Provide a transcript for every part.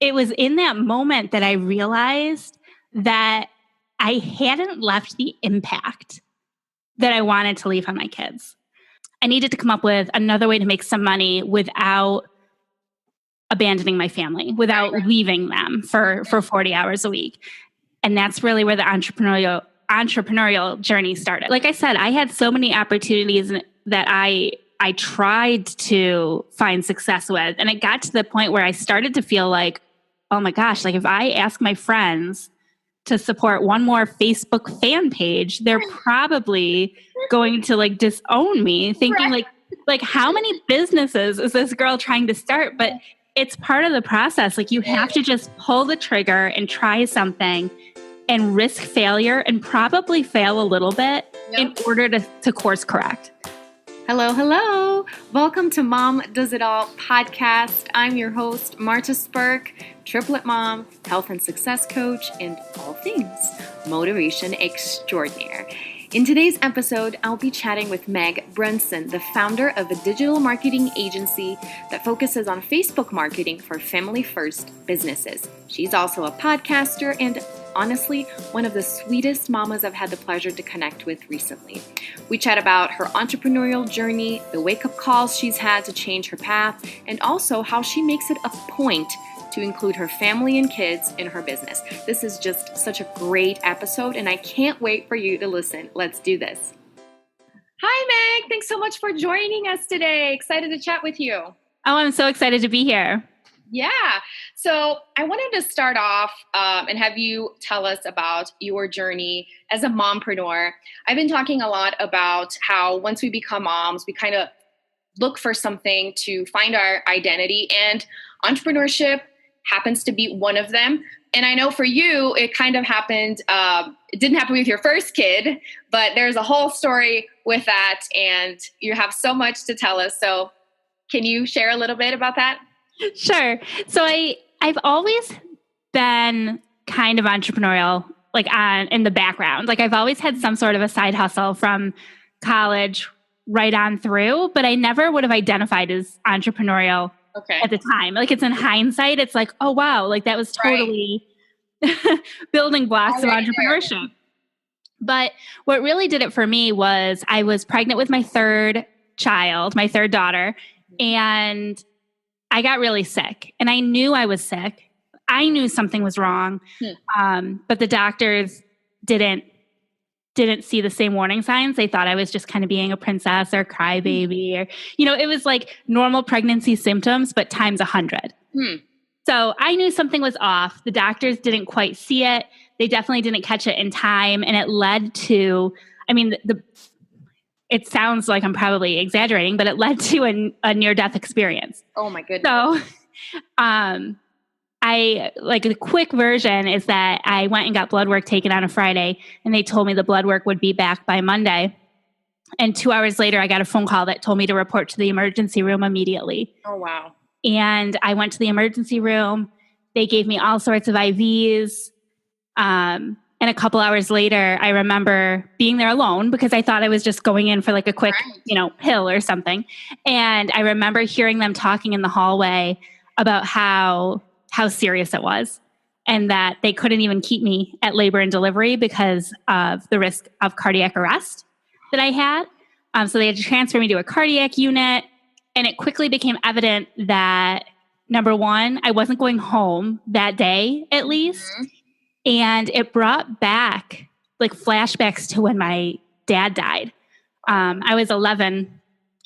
it was in that moment that I realized that I hadn't left the impact that I wanted to leave on my kids. I needed to come up with another way to make some money without abandoning my family, without leaving them for 40 hours a week. And that's really where the entrepreneurial journey started. Like I said, I had so many opportunities that I tried to find success with. And it got to the point where I started to feel like, oh my gosh, like if I ask my friends to support one more Facebook fan page, they're probably going to like disown me, thinking like how many businesses is this girl trying to start? But it's part of the process. Like you have to just pull the trigger and try something and risk failure and probably fail a little bit in order to course correct. Hello. Welcome to Mom Does It All podcast. I'm your host, Marta Spurk, triplet mom, health and success coach, and all things motivation extraordinaire. In today's episode, I'll be chatting with Meg Brunson, the founder of a digital marketing agency that focuses on Facebook marketing for family-first businesses. She's also a podcaster and honestly, one of the sweetest mamas I've had the pleasure to connect with recently. We chat about her entrepreneurial journey, the wake-up calls she's had to change her path, and also how she makes it a point to include her family and kids in her business. This is just such a great episode, and I can't wait for you to listen. Let's do this. Hi, Meg. Thanks so much for joining us today. Excited to chat with you. Oh, I'm so excited to be here. Yeah. So I wanted to start off and have you tell us about your journey as a mompreneur. I've been talking a lot about how once we become moms, we kind of look for something to find our identity, and entrepreneurship happens to be one of them. And I know for you, it kind of happened, it didn't happen with your first kid, but there's a whole story with that, and you have so much to tell us. So can you share a little bit about that? Sure. So I've always been kind of entrepreneurial, like in the background. Like I've always had some sort of a side hustle from college right on through, but I never would have identified as entrepreneurial at the time. Like it's in hindsight, it's like, oh wow, like that was totally building blocks of entrepreneurship. But what really did it for me was I was pregnant with my third daughter, and I got really sick, and I knew I was sick. I knew something was wrong, but the doctors didn't see the same warning signs. They thought I was just kind of being a princess or crybaby, or it was like normal pregnancy symptoms, but times 100. So I knew something was off. The doctors didn't quite see it. They definitely didn't catch it in time, and it led to, it sounds like I'm probably exaggerating, but it led to a near-death experience. Oh my goodness. So, the quick version is that I went and got blood work taken on a Friday, and they told me the blood work would be back by Monday. And 2 hours later, I got a phone call that told me to report to the emergency room immediately. Oh, wow. And I went to the emergency room. They gave me all sorts of IVs. And a couple hours later, I remember being there alone because I thought I was just going in for like a quick, pill or something. And I remember hearing them talking in the hallway about how serious it was, and that they couldn't even keep me at labor and delivery because of the risk of cardiac arrest that I had. So they had to transfer me to a cardiac unit. And it quickly became evident that, number one, I wasn't going home that day, at least. Mm-hmm. And it brought back like flashbacks to when my dad died. I was 11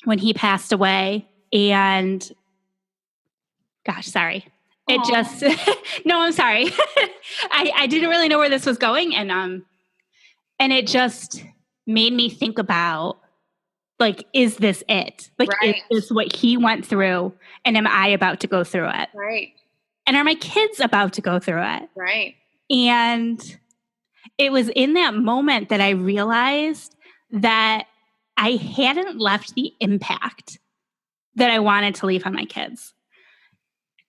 when he passed away, and sorry. It just, no, I'm sorry. I didn't really know where this was going. And it just made me think about, like, is this it? Like, is this what he went through? And am I about to go through it? Right. And are my kids about to go through it? Right. And it was in that moment that I realized that I hadn't left the impact that I wanted to leave on my kids.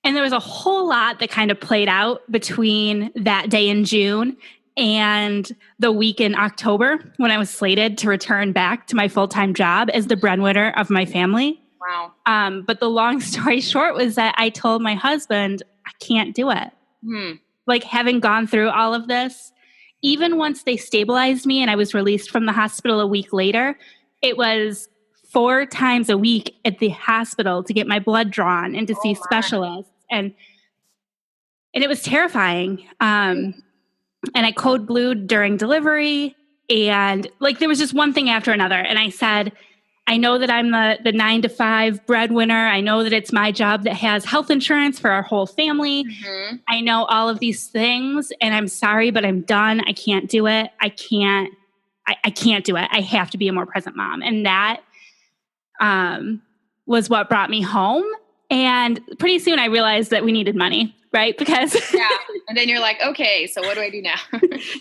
And there was a whole lot that kind of played out between that day in June and the week in October when I was slated to return back to my full-time job as the breadwinner of my family. Wow. But the long story short was that I told my husband, I can't do it. Hmm. Like having gone through all of this, even once they stabilized me and I was released from the hospital a week later, it was 4 times a week at the hospital to get my blood drawn and to see specialists. And it was terrifying. And I code blued during delivery, and like there was just one thing after another. And I said, I know that I'm the 9 to 5 breadwinner. I know that it's my job that has health insurance for our whole family. Mm-hmm. I know all of these things, and I'm sorry, but I'm done. I can't do it. I can't do it. I have to be a more present mom. And that was what brought me home. And pretty soon I realized that we needed money, right? Because and then you're like, okay, so what do I do now?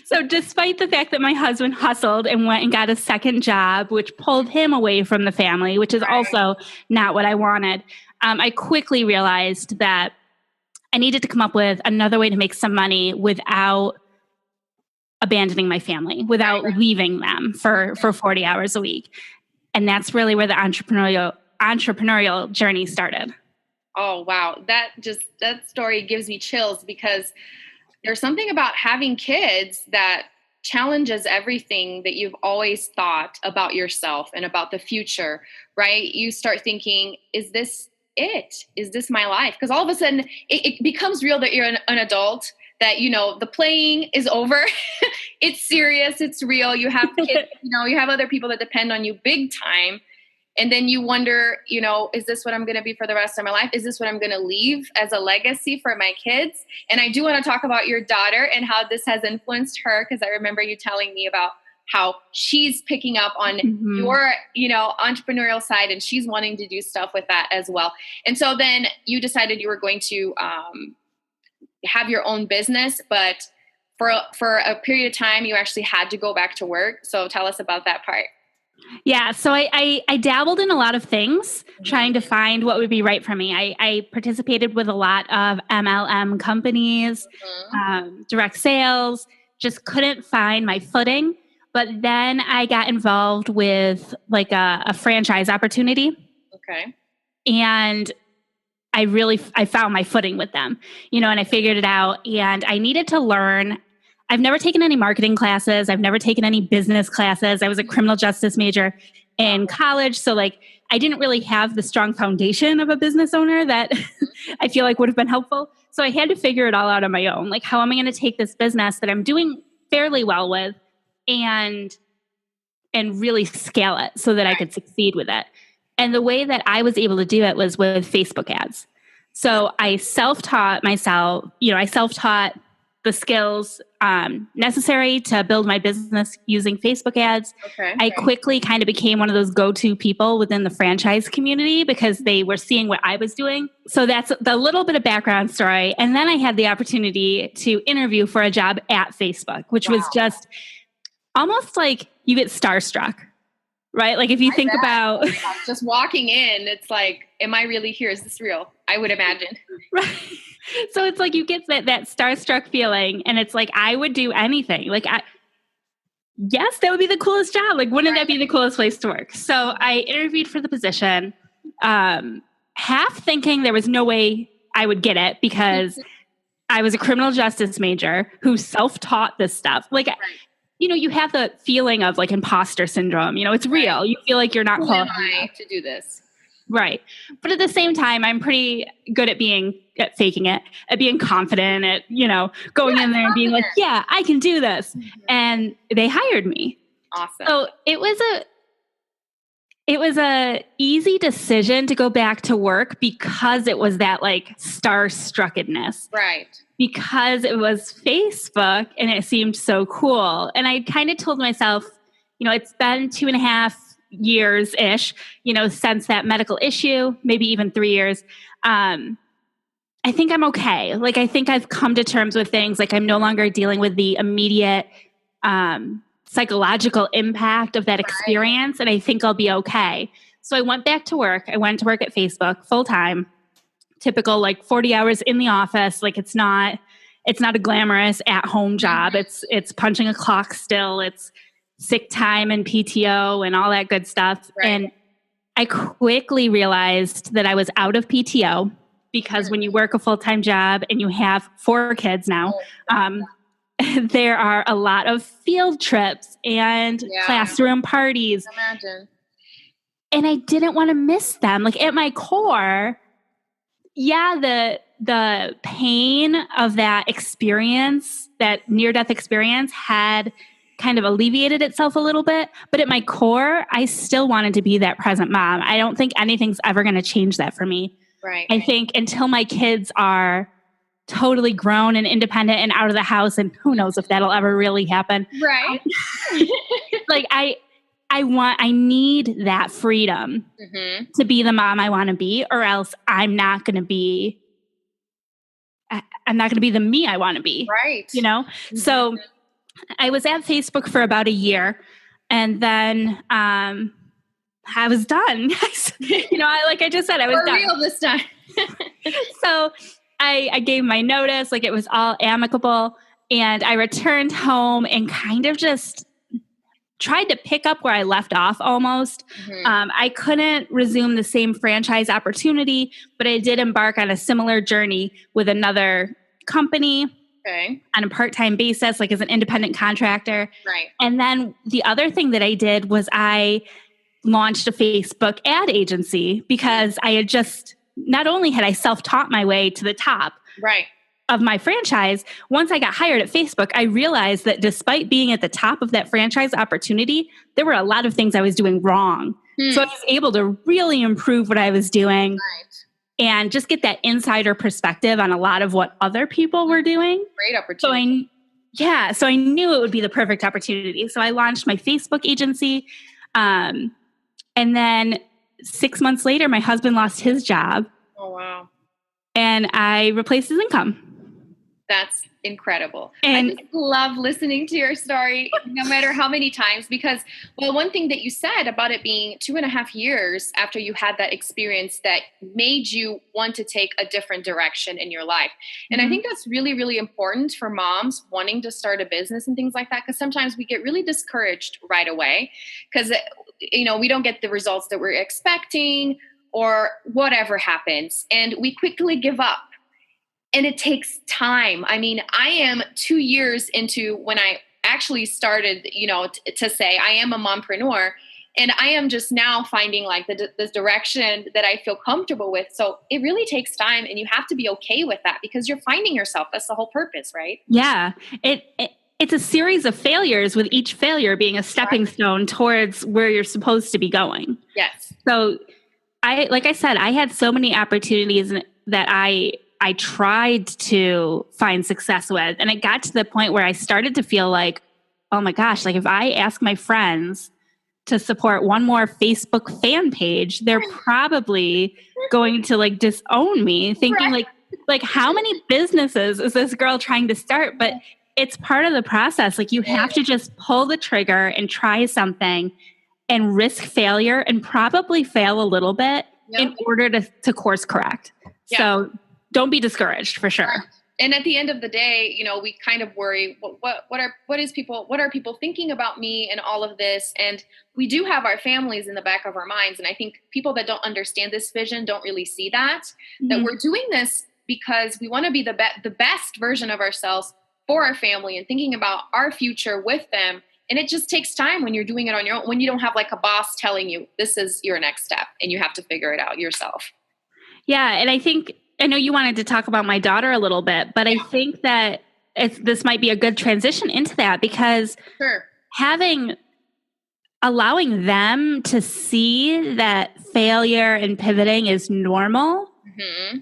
So despite the fact that my husband hustled and went and got a second job, which pulled him away from the family, which is also not what I wanted, I quickly realized that I needed to come up with another way to make some money without abandoning my family, without leaving them for 40 hours a week. And that's really where the entrepreneurial journey started. Oh, wow. That story gives me chills, because there's something about having kids that challenges everything that you've always thought about yourself and about the future, right? You start thinking, is this it? Is this my life? Because all of a sudden it becomes real that you're an adult, that, you know, the playing is over. It's serious. It's real. You have kids, you know, you have other people that depend on you big time. And then you wonder, you know, is this what I'm going to be for the rest of my life? Is this what I'm going to leave as a legacy for my kids? And I do want to talk about your daughter and how this has influenced her, because I remember you telling me about how she's picking up on your, you know, entrepreneurial side, and she's wanting to do stuff with that as well. And so then you decided you were going to have your own business, but for a period of time, you actually had to go back to work. So tell us about that part. Yeah, so I dabbled in a lot of things, trying to find what would be right for me. I participated with a lot of MLM companies, direct sales, just couldn't find my footing. But then I got involved with like a franchise opportunity. Okay. And I found my footing with them, you know, and I figured it out, and I needed to learn. I've never taken any marketing classes. I've never taken any business classes. I was a criminal justice major in college. So like, I didn't really have the strong foundation of a business owner that I feel like would have been helpful. So I had to figure it all out on my own. Like, how am I going to take this business that I'm doing fairly well with and really scale it so that I could succeed with it? And the way that I was able to do it was with Facebook ads. So I self-taught myself, you know, I self-taught the skills necessary to build my business using Facebook ads. Okay. I quickly kind of became one of those go-to people within the franchise community because they were seeing what I was doing. So that's the little bit of background story. And then I had the opportunity to interview for a job at Facebook, which was just almost like you get starstruck, right? Like if you think about just walking in, it's like, am I really here? Is this real? I would imagine. Right. So it's like you get that starstruck feeling, and it's like, I would do anything. Like, yes, that would be the coolest job. Like, wouldn't that be the coolest place to work? So I interviewed for the position, half thinking there was no way I would get it because I was a criminal justice major who self-taught this stuff. Like, you know, you have the feeling of like imposter syndrome. You know, it's real. You feel like you're not qualified. Who am I to do this? Right. But at the same time, I'm pretty good at faking it, at being confident, at, you know, going in there and being like, yeah, I can do this. And they hired me. Awesome. So it was a easy decision to go back to work because it was that like starstruckedness. Right. Because it was Facebook and it seemed so cool. And I kind of told myself, you know, it's been 2.5 years-ish, you know, since that medical issue, maybe even 3 years. I think I'm okay. Like, I think I've come to terms with things. Like, I'm no longer dealing with the immediate psychological impact of that experience. And I think I'll be okay. So I went back to work. I went to work at Facebook full time, typical, like 40 hours in the office. Like, it's not a glamorous at-home job. It's punching a clock still. It's sick time and PTO and all that good stuff. Right. And I quickly realized that I was out of PTO. because when you work a full-time job and you have 4 kids now, there are a lot of field trips and classroom parties. Imagine. And I didn't want to miss them. Like at my core, the pain of that experience, that near-death experience, had kind of alleviated itself a little bit. But at my core, I still wanted to be that present mom. I don't think anything's ever going to change that for me. Right. I think until my kids are totally grown and independent and out of the house, and who knows if that'll ever really happen. Right. Like I need that freedom to be the mom I want to be, or else I'm not going to be the me I want to be. Right. You know? So I was at Facebook for about a year, and then I was done. Like I just said, I was done. For real this time. So I gave my notice, like it was all amicable, and I returned home and kind of just tried to pick up where I left off almost. I couldn't resume the same franchise opportunity, but I did embark on a similar journey with another company on a part-time basis, like as an independent contractor. Right. And then the other thing that I did was I launched a Facebook ad agency, because I had just, not only had I self-taught my way to the top of my franchise, once I got hired at Facebook, I realized that despite being at the top of that franchise opportunity, there were a lot of things I was doing wrong. So I was able to really improve what I was doing and just get that insider perspective on a lot of what other people were doing. Great opportunity. So I knew it would be the perfect opportunity. So I launched my Facebook agency. And then 6 months later, my husband lost his job. Oh, wow. And I replaced his income. That's incredible. And I just love listening to your story, no matter how many times, because, well, one thing that you said about it being 2.5 years after you had that experience that made you want to take a different direction in your life. And I think that's really, really important for moms wanting to start a business and things like that, because sometimes we get really discouraged right away because, we don't get the results that we're expecting or whatever happens, and we quickly give up. And it takes time. I mean, I am 2 years into when I actually started, to say I am a mompreneur, and I am just now finding like the direction that I feel comfortable with. So it really takes time, and you have to be okay with that because you're finding yourself. That's the whole purpose, right? Yeah. It's a series of failures, with each failure being a stepping stone towards where you're supposed to be going. Yes. So like I said, I had so many opportunities that I tried to find success with. And it got to the point where I started to feel like, oh my gosh, like if I ask my friends to support one more Facebook fan page, they're probably going to like disown me, thinking like how many businesses is this girl trying to start? But it's part of the process. Like you have to just pull the trigger and try something and risk failure and probably fail a little bit in order to course correct. Yeah. So don't be discouraged, for sure. Right. And at the end of the day, we kind of worry, what are people thinking about me and all of this? And we do have our families in the back of our minds. And I think people that don't understand this vision don't really see that we're doing this because we want to be the best version of ourselves for our family and thinking about our future with them. And it just takes time when you're doing it on your own, when you don't have like a boss telling you this is your next step and you have to figure it out yourself. Yeah. And I know you wanted to talk about my daughter a little bit, but I think that this might be a good transition into that, because allowing them to see that failure and pivoting is normal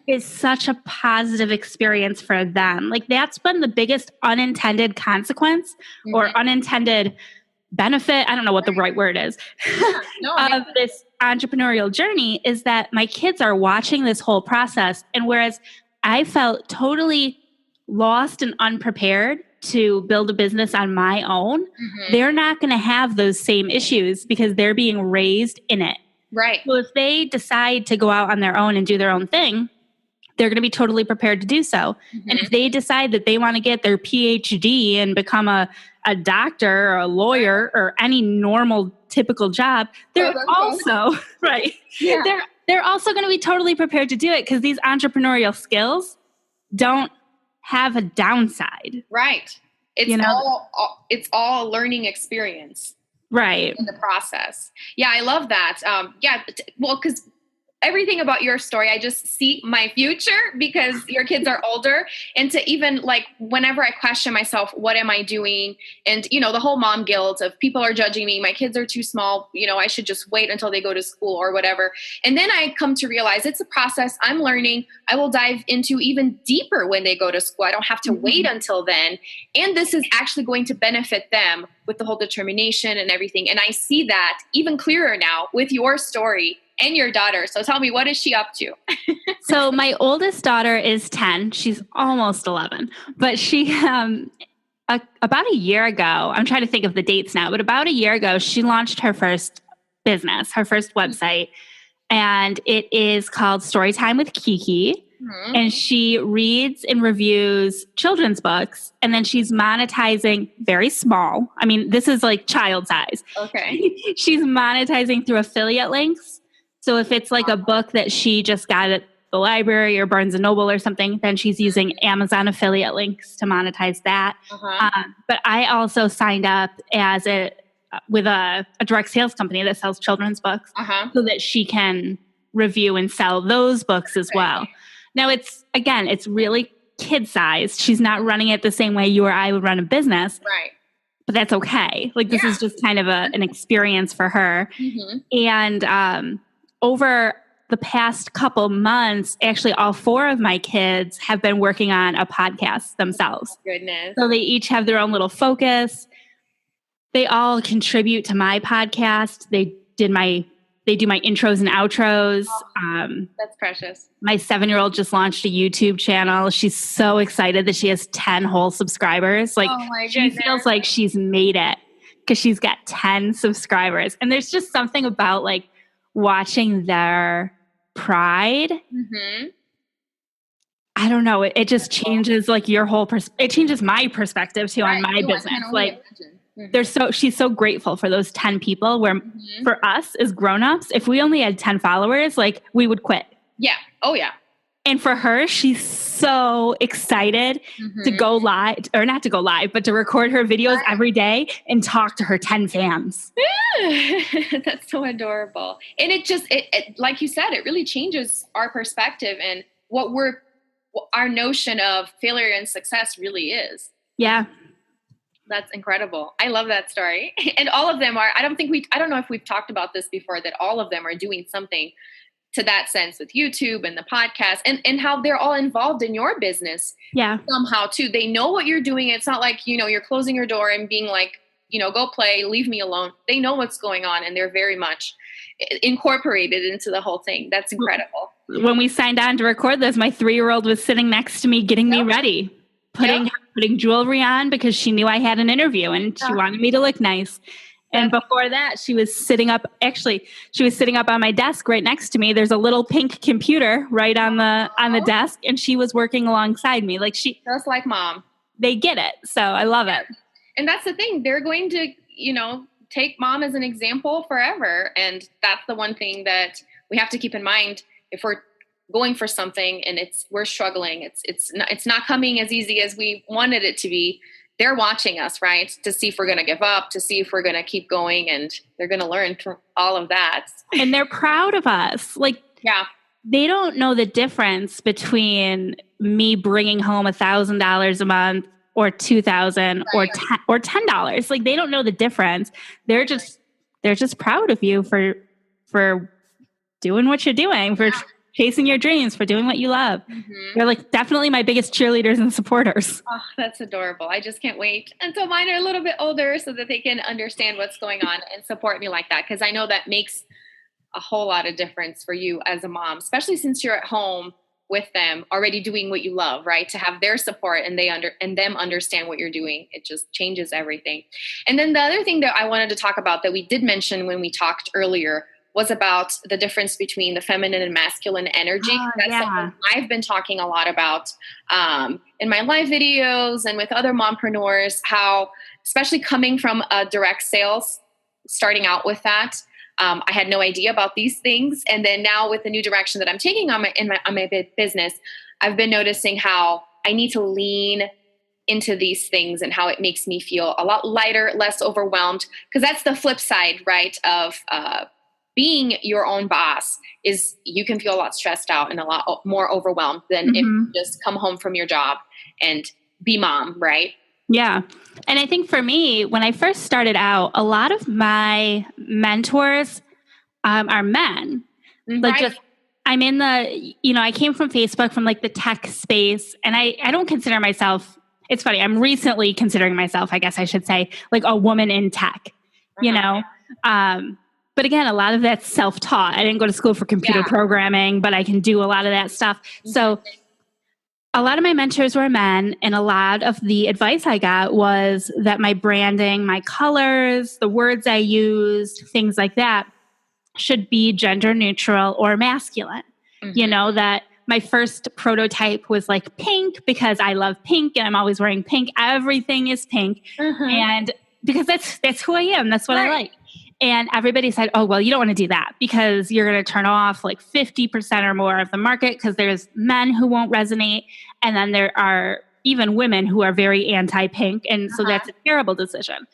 is such a positive experience for them. Like that's been the biggest unintended consequence or unintended benefit. I don't know what the right word is of this entrepreneurial journey, is that my kids are watching this whole process. And whereas I felt totally lost and unprepared to build a business on my own, they're not going to have those same issues because they're being raised in it. Right. So if they decide to go out on their own and do their own thing, they're going to be totally prepared to do so. And if they decide that they want to get their PhD and become a doctor or a lawyer or any normal typical job, they're also they're also going to be totally prepared to do it because these entrepreneurial skills don't have a downside. Right. It's all a learning experience. Right. In the process. Yeah, I love that. Because everything about your story, I just see my future because your kids are older. And to even like, whenever I question myself, what am I doing? And, the whole mom guilt of people are judging me. My kids are too small. I should just wait until they go to school or whatever. And then I come to realize it's a process. I'm learning. I will dive into even deeper when they go to school. I don't have to wait until then. And this is actually going to benefit them with the whole determination and everything. And I see that even clearer now with your story and your daughter. So tell me, what is she up to? So my oldest daughter is 10. She's almost 11. But she, about a year ago, I'm trying to think of the dates now, but about a year ago, she launched her first business, her first website. And it is called Storytime with Kiki. Mm-hmm. And she reads and reviews children's books. And then she's monetizing very small. I mean, this is like child size. Okay. She's monetizing through affiliate links. So if it's like a book that she just got at the library or Barnes and Noble or something, then she's using Amazon affiliate links to monetize that. But I also signed up with a direct sales company that sells children's books so that she can review and sell those books as well. Now it's really kid-sized. She's not running it the same way you or I would run a business. Right. But that's okay. Like this is just kind of an experience for her. Mm-hmm. And over the past couple months, actually all 4 of my kids have been working on a podcast themselves. Goodness. So they each have their own little focus. They all contribute to my podcast. They do my intros and outros. That's precious. My 7-year-old just launched a YouTube channel. She's so excited that she has 10 whole subscribers. Like she feels like she's made it because she's got 10 subscribers. And there's just something about like watching their pride. Mm-hmm. I don't know. It just changes like your whole it changes my perspective too on my business. Like she's so grateful for those 10 people where for us as grownups, if we only had 10 followers, like we would quit. Yeah. Oh yeah. And for her, she's so excited to go live, or not to go live, but to record her videos every day and talk to her 10 fans. That's so adorable. And it like you said, it really changes our perspective and what our notion of failure and success really is. Yeah. That's incredible. I love that story. And all of them are, I don't know if we've talked about this before, that all of them are doing something to that sense with YouTube and the podcast and how they're all involved in your business. Yeah. Somehow too. They know what you're doing. It's not like, you're closing your door and being like, go play, leave me alone. They know what's going on and they're very much incorporated into the whole thing. That's incredible. When we signed on to record this, my 3-year-old was sitting next to me, getting me ready, putting jewelry on because she knew I had an interview and she wanted me to look nice. And before that, she was sitting up on my desk right next to me. There's a little pink computer right on the desk, and she was working alongside me. Like just like mom. They get it. So I love it. And that's the thing. They're going to, take mom as an example forever. And that's the one thing that we have to keep in mind if we're going for something and we're struggling. It's not coming as easy as we wanted it to be. They're watching us, right? To see if we're going to give up, to see if we're going to keep going, and they're going to learn from all of that. And they're proud of us. Like, they don't know the difference between me bringing home $1,000 a month or $2,000 or $10. Like, they don't know the difference. They're just proud of you for doing what you're doing, for chasing your dreams, for doing what you love. Mm-hmm. They're like definitely my biggest cheerleaders and supporters. Oh, that's adorable. I just can't wait until mine are a little bit older so that they can understand what's going on and support me like that. Because I know that makes a whole lot of difference for you as a mom, especially since you're at home with them already doing what you love, right? To have their support and them understand what you're doing. It just changes everything. And then the other thing that I wanted to talk about that we did mention when we talked earlier was about the difference between the feminine and masculine energy. That's something I've been talking a lot about in my live videos and with other mompreneurs, how, especially coming from a direct sales, starting out with that, I had no idea about these things. And then now with the new direction that I'm taking on my business, I've been noticing how I need to lean into these things and how it makes me feel a lot lighter, less overwhelmed. Because that's the flip side, right, of being your own boss is you can feel a lot stressed out and a lot more overwhelmed than if you just come home from your job and be mom, right? Yeah. And I think for me, when I first started out, a lot of my mentors are men. Like just, I'm in the, I came from Facebook, from like the tech space, and I don't consider myself, it's funny, I'm recently considering myself, I guess I should say, like a woman in tech, you know? But again, a lot of that's self-taught. I didn't go to school for computer programming, but I can do a lot of that stuff. So a lot of my mentors were men, and a lot of the advice I got was that my branding, my colors, the words I used, things like that should be gender neutral or masculine. That my first prototype was like pink because I love pink and I'm always wearing pink. Everything is pink. And because that's who I am. That's what I like. And everybody said, oh, well, you don't want to do that because you're going to turn off like 50% or more of the market because there's men who won't resonate. And then there are even women who are very anti-pink. And so that's a terrible decision.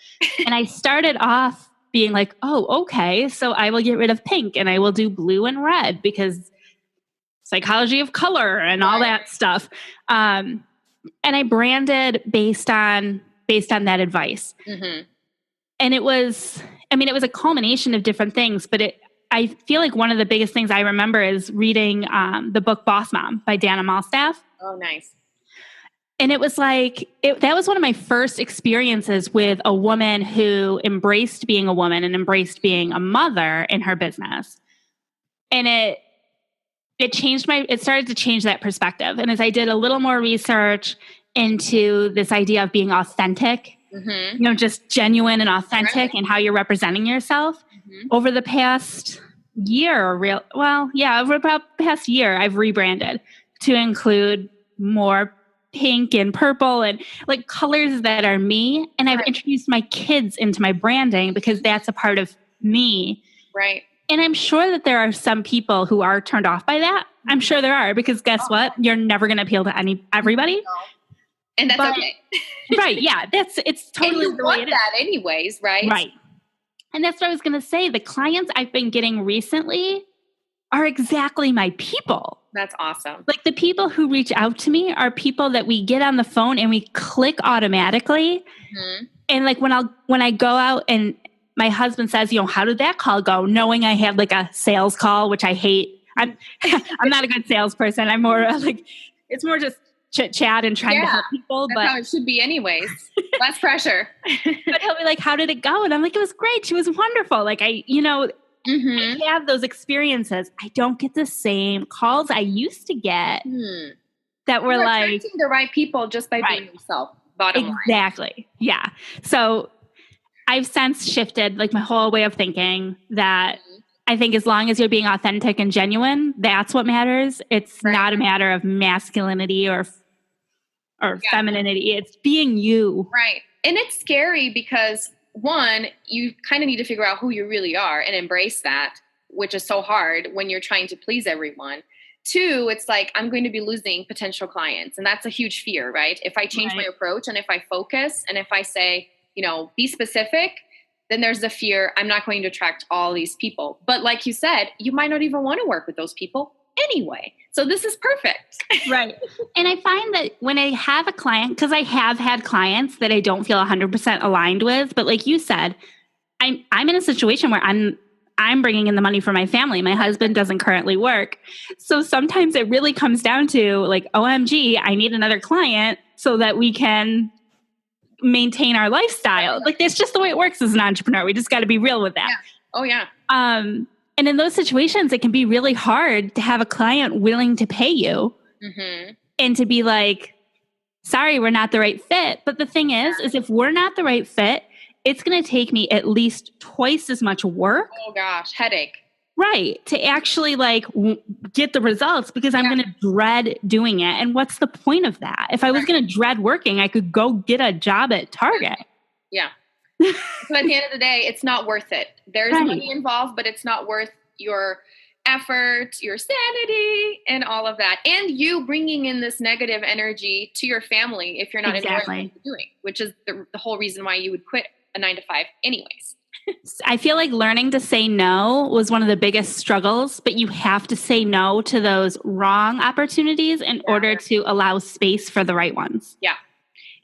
And I started off being like, oh, okay, so I will get rid of pink and I will do blue and red because psychology of color and all that stuff. And I branded based on that advice. And it was a culmination of different things, but I feel like one of the biggest things I remember is reading the book Boss Mom by Dana Malstaff. Oh, nice. And it was like, that was one of my first experiences with a woman who embraced being a woman and embraced being a mother in her business. And it started to change that perspective. And as I did a little more research into this idea of being authentic, just genuine and authentic and how you're representing yourself over the past year, over about the past year, I've rebranded to include more pink and purple and like colors that are me. And I've introduced my kids into my branding because that's a part of me. Right. And I'm sure that there are some people who are turned off by that. I'm sure there are, because guess what? You're never going to appeal to everybody. No. And that's okay. Right. Yeah. It's totally and you want that anyways, right? Right. And that's what I was going to say. The clients I've been getting recently are exactly my people. That's awesome. Like the people who reach out to me are people that we get on the phone and we click automatically. And like when I go out and my husband says, how did that call go? Knowing I had like a sales call, which I hate. I'm not a good salesperson. I'm more like, it's more just chit chat and trying to help people. That's how it should be anyways. Less pressure. But he'll be like, how did it go? And I'm like, it was great. She was wonderful. Like I have those experiences. I don't get the same calls I used to get that were like attracting the right people just by being yourself. Bottom line. Exactly. Yeah. So I've since shifted like my whole way of thinking that I think as long as you're being authentic and genuine, that's what matters. It's not a matter of masculinity or femininity. It's being you. Right. And it's scary because one, you kind of need to figure out who you really are and embrace that, which is so hard when you're trying to please everyone. Two, it's like, I'm going to be losing potential clients. And that's a huge fear, right? If I change my approach and if I focus and if I say, be specific, then there's the fear I'm not going to attract all these people. But like you said, you might not even want to work with those people anyway. So this is perfect. Right. And I find that when I have a client, because I have had clients that I don't feel 100% aligned with, but like you said, I'm in a situation where I'm bringing in the money for my family. My husband doesn't currently work. So sometimes it really comes down to like, OMG, I need another client so that we can maintain our lifestyle. Like that's just the way it works as an entrepreneur. We just got to be real with that. Yeah. Oh yeah. And in those situations, it can be really hard to have a client willing to pay you and to be like, sorry, we're not the right fit. But the thing is if we're not the right fit, it's going to take me at least twice as much work. Oh gosh, headache. Right. To actually like get the results because I'm going to dread doing it. And what's the point of that? If I was going to dread working, I could go get a job at Target. Yeah. So at the end of the day, it's not worth it. There's Right. money involved, but it's not worth your effort, your sanity, and all of that. And you bringing in this negative energy to your family if you're not enjoying what you're doing, which is the whole reason why you would quit a 9-to-5 anyways. I feel like learning to say no was one of the biggest struggles, but you have to say no to those wrong opportunities in order to allow space for the right ones. Yeah.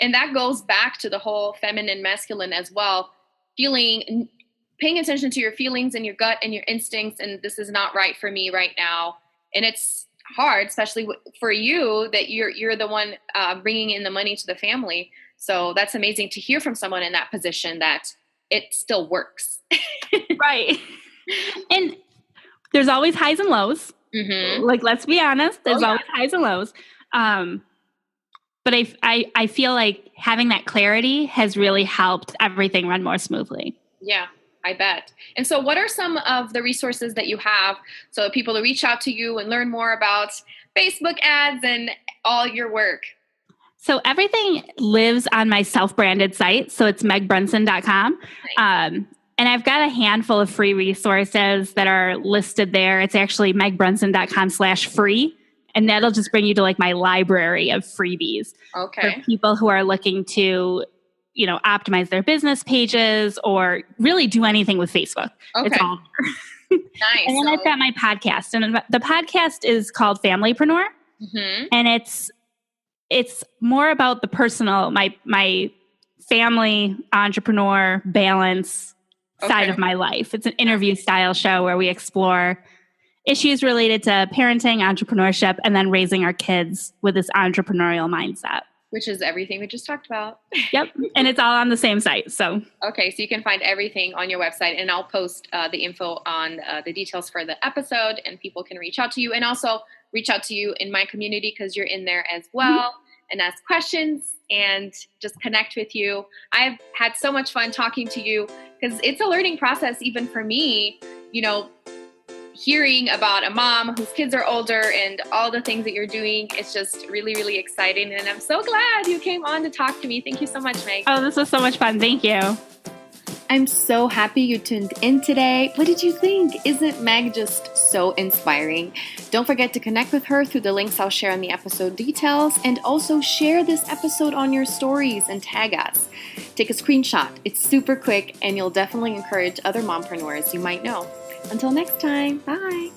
And that goes back to the whole feminine, masculine as well. Paying attention to your feelings and your gut and your instincts. And this is not right for me right now. And it's hard, especially for you, that you're the one bringing in the money to the family. So that's amazing to hear from someone in that position that it still works. Right. And there's always highs and lows. Mm-hmm. Like, let's be honest, there's always highs and lows. But I feel like having that clarity has really helped everything run more smoothly. Yeah, I bet. And so what are some of the resources that you have so people to reach out to you and learn more about Facebook ads and all your work? So everything lives on my self-branded site. So it's megbrunson.com. Nice. And I've got a handful of free resources that are listed there. It's actually megbrunson.com/free. And that'll just bring you to like my library of freebies for people who are looking to, optimize their business pages or really do anything with Facebook. Okay. It's all there. Nice. And then I've got my podcast, and the podcast is called Familypreneur. Mm-hmm. And it's more about the personal, my family, entrepreneur, balance side of my life. It's an interview style show where we explore issues related to parenting, entrepreneurship, and then raising our kids with this entrepreneurial mindset. Which is everything we just talked about. Yep. And it's all on the same site. So okay, so you can find everything on your website, and I'll post the info on the details for the episode, and people can reach out to you, and also reach out to you in my community because you're in there as well, and ask questions and just connect with you. I've had so much fun talking to you because it's a learning process even for me, hearing about a mom whose kids are older and all the things that you're doing. It's just really, really exciting. And I'm so glad you came on to talk to me. Thank you so much, Meg. Oh, this was so much fun. Thank you. I'm so happy you tuned in today. What did you think? Isn't Meg just so inspiring? Don't forget to connect with her through the links I'll share in the episode details, and also share this episode on your stories and tag us. Take a screenshot. It's super quick, and you'll definitely encourage other mompreneurs you might know. Until next time, bye.